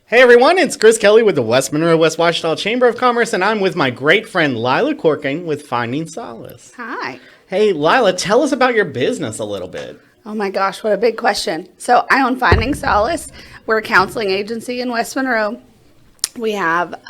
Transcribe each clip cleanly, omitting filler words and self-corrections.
Hey everyone, it's Kris Kelley with the West Monroe West Ouachita Chamber of Commerce, and I'm with my great friend Lyla Corken with Finding Solace. Hi. Hey Lyla, tell us about your business a little bit. Oh my gosh, what a big question. So I own Finding Solace. We're a counseling agency in West Monroe. We have,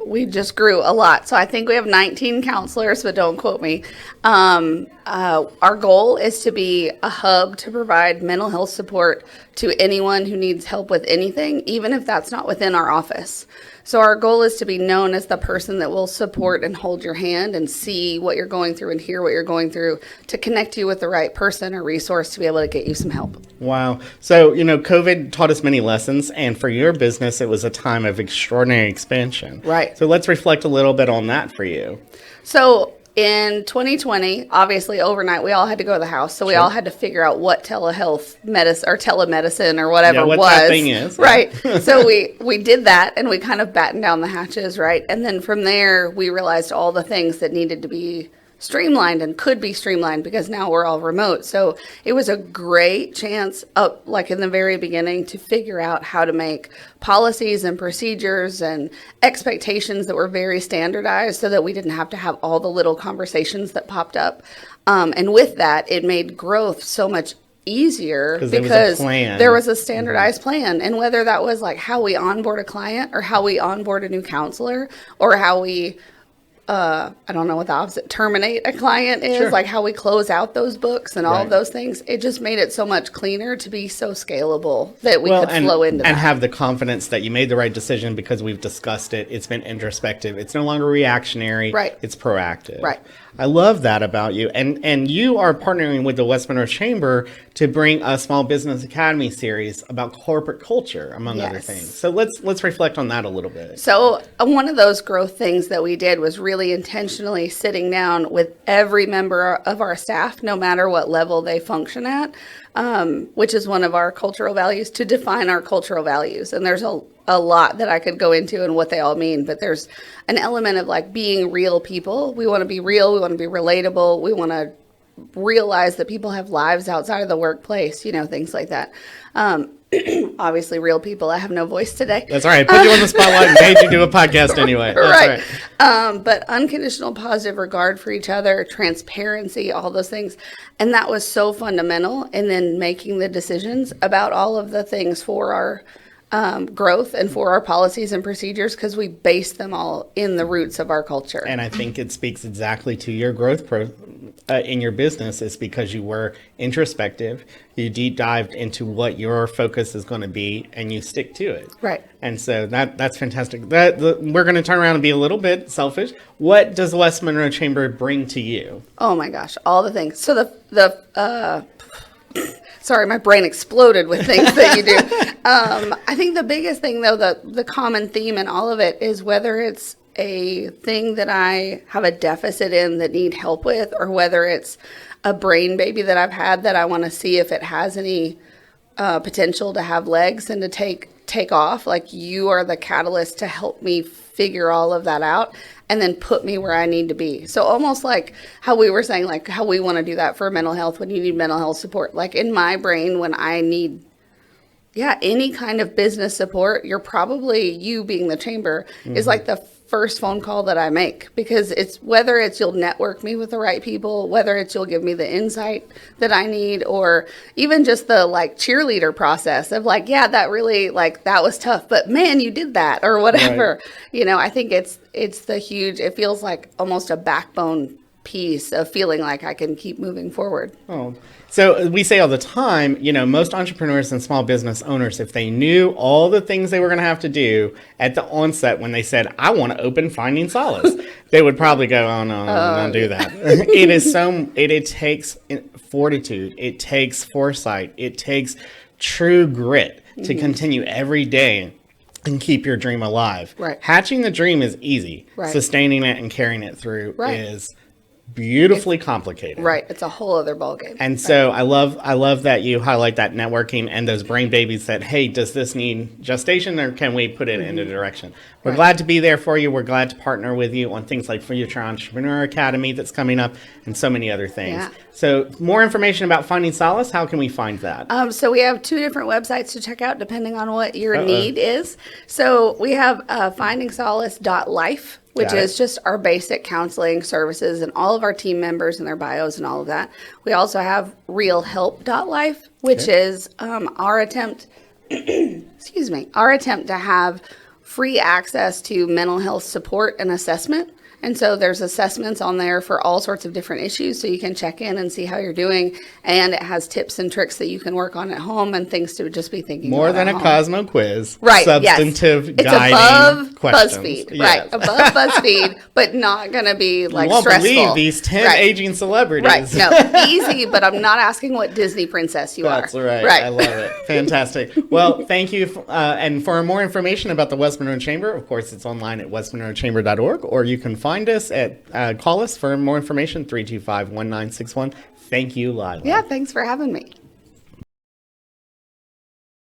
we just grew a lot. So I think we have 19 counselors, but don't quote me. Our goal is to be a hub to provide mental health support to anyone who needs help with anything, even if that's not within our office. So our goal is to be known as the person that will support and hold your hand and see what you're going through and hear what you're going through to connect you with the right person or resource to be able to get you some help. Wow. So, COVID taught us many lessons, and for your business, it was a time of extraordinary expansion. Right. So let's reflect a little bit on that for you. So in 2020, obviously overnight, we all had to go to the house. So we all had to figure out what telehealth medicine or telemedicine or whatever what was. that thing is. Right. So we did that and we kind of battened down the hatches, right? And then from there, we realized all the things that needed to be streamlined and could be streamlined because now we're all remote. So it was a great chance like in the very beginning to figure out how to make policies and procedures and expectations that were very standardized so that we didn't have to have all the little conversations that popped up. And with that, it made growth so much easier because there was a standardized plan. And whether that was like how we onboard a client or how we onboard a new counselor or how we I don't know what the opposite terminate a client is, like how we close out those books and all of those things. It just made it so much cleaner to be so scalable that we could flow into that. And have the confidence that you made the right decision because we've discussed it. It's been introspective. It's no longer reactionary. Right. It's proactive. Right. I love that about you. And you are partnering with the West Monroe Chamber to bring a Small Business Academy series about corporate culture, among other things. So let's reflect on that a little bit. So one of those growth things that we did was really intentionally sitting down with every member of our staff, no matter what level they function at, which is one of our cultural values, to define our cultural values. And there's a lot that I could go into and what they all mean, but there's an element of like being real people. We want to be real. We want to be relatable. We want to realize that people have lives outside of the workplace, things like that. Obviously real people. I have no voice today. That's all right. Put you on the spotlight and made you do a podcast anyway. That's right. But unconditional positive regard for each other, transparency, all those things. And that was so fundamental. And then making the decisions about all of the things for our growth and for our policies and procedures because we base them all in the roots of our culture. And I think it speaks exactly to your growth in your business is because you were introspective, you deep dived into what your focus is going to be, and you stick to it. Right. And so that's fantastic. We're going to turn around and be a little bit selfish. What does the West Monroe Chamber bring to you? Oh my gosh, all the things. So sorry, my brain exploded with things that you do. I think the biggest thing, though, the common theme in all of it is whether it's a thing that I have a deficit in that need help with, or whether it's a brain baby that I've had that I want to see if it has any potential to have legs and to take off. Like you are the catalyst to help me figure all of that out and then put me where I need to be. So almost like how we were saying, like how we want to do that for mental health when you need mental health support. Like in my brain, when I need any kind of business support, you being the chamber is like the first phone call that I make, because it's whether it's you'll network me with the right people, whether it's you'll give me the insight that I need, or even just the like cheerleader process of like, that really like that was tough, but man, you did that or whatever. Right. I think it feels like almost a backbone piece of feeling like I can keep moving forward. Oh, so we say all the time, most entrepreneurs and small business owners, if they knew all the things they were going to have to do at the onset when they said, I want to open Finding Solace, they would probably go, oh, no, don't do that. It takes fortitude. It takes foresight. It takes true grit to continue every day and keep your dream alive. Right. Hatching the dream is easy. Right. Sustaining it and carrying it through is beautifully complicated. Right. It's a whole other ballgame. And so I love that you highlight that networking and those brain babies that, hey, does this need gestation or can we put it in a direction? We're glad to be there for you. We're glad to partner with you on things like Future Entrepreneur Academy that's coming up and so many other things. Yeah. So more information about Finding Solace, how can we find that? So we have 2 different websites to check out depending on what your need is. So we have findingsolace.life, which Got it. is just our basic counseling services and all of our team members and their bios and all of that. We also have realhelp.life, which is our attempt, our attempt to have free access to mental health support and assessment. And so there's assessments on there for all sorts of different issues, so you can check in and see how you're doing. And it has tips and tricks that you can work on at home and things to just be thinking More about than at a home. Cosmo quiz. Right, Substantive yes. It's guiding above questions. BuzzFeed, Yes. right? Above BuzzFeed, but not going to be like You won't stressful. believe these 10 Right. aging celebrities. Right. No, easy, but I'm not asking what Disney princess you That's are. right. I love it. Fantastic. Well, thank you. And for more information about the West Monroe Chamber, of course, it's online at westmonroechamber.org, or you can find us at call us for more information, 325-1961. Thank you, Lyla. Yeah, thanks for having me.